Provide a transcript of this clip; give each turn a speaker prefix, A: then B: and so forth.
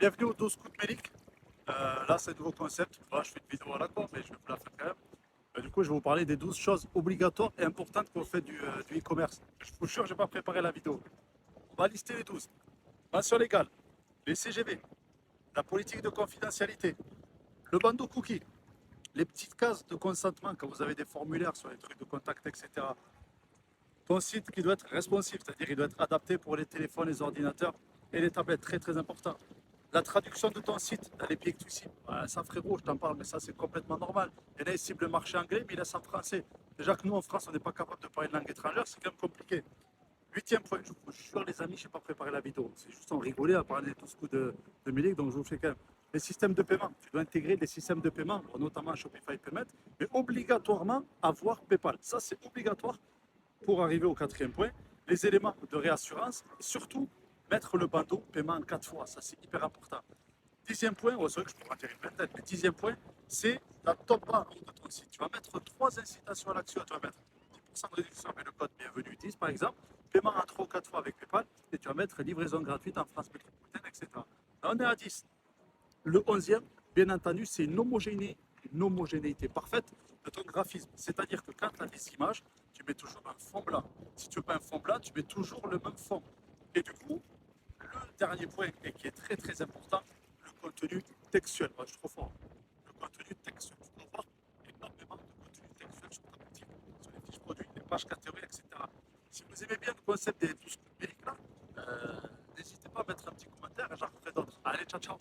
A: Bienvenue aux 12 coups de Mélic. Là, c'est un nouveau concept. Voilà, je fais une vidéo à la con, mais je vais vous la faire quand même. Du coup, je vais vous parler des 12 choses obligatoires et importantes quand on fait du e-commerce. Je vous jure, je n'ai pas préparé la vidéo. On va lister les 12. Mention légale, les CGV, la politique de confidentialité, le bandeau cookie, les petites cases de consentement quand vous avez des formulaires sur les trucs de contact, etc. Ton site qui doit être responsive, c'est-à-dire il doit être adapté pour les téléphones, les ordinateurs et les tablettes, très très important. La traduction de ton site dans les pays que tu cibles, ça frérot, je t'en parle, mais ça c'est complètement normal. Il y en a qui ciblent le marché anglais, mais ils laissent en français. Déjà que nous en France, on n'est pas capable de parler une langue étrangère, c'est quand même compliqué. Huitième point, je vous jure les amis, je n'ai pas préparé la vidéo. C'est juste en rigoler à parler de tout ce coup de Milik, donc je vous fais quand même. Les systèmes de paiement, tu dois intégrer des systèmes de paiement, notamment Shopify Payment, mais obligatoirement avoir PayPal. Ça c'est obligatoire pour arriver au quatrième point, les éléments de réassurance et surtout mettre le bandeau paiement en 4 fois. Ça, c'est hyper important. Dixième point, c'est vrai que je peux en dire une vingtaine, mais dixième point, c'est la top bar de ton site. Tu vas mettre 3 incitations à l'action. Tu vas mettre 10% de réduction avec le code bienvenue 10 par exemple, paiement en 3 ou 4 fois avec PayPal, et tu vas mettre livraison gratuite en France métropolitaine, etc. Là, on est à 10. Le onzième, bien entendu, c'est une homogénéité parfaite de ton graphisme. C'est-à-dire que quand tu as des images, tu mets toujours un fond blanc. Si tu veux pas un fond blanc, tu mets toujours le même fond. Et du coup, le dernier point, et qui est très très important, le contenu textuel. Moi, je suis trop fort. Le contenu textuel. Tu peux avoir énormément de contenu textuel sur ta boutique, sur les fiches produits, les pages catégories, etc. Si vous aimez bien le concept des 12 numériques là, n'hésitez pas à mettre un petit commentaire et j'en ferai d'autres. Allez, ciao, ciao.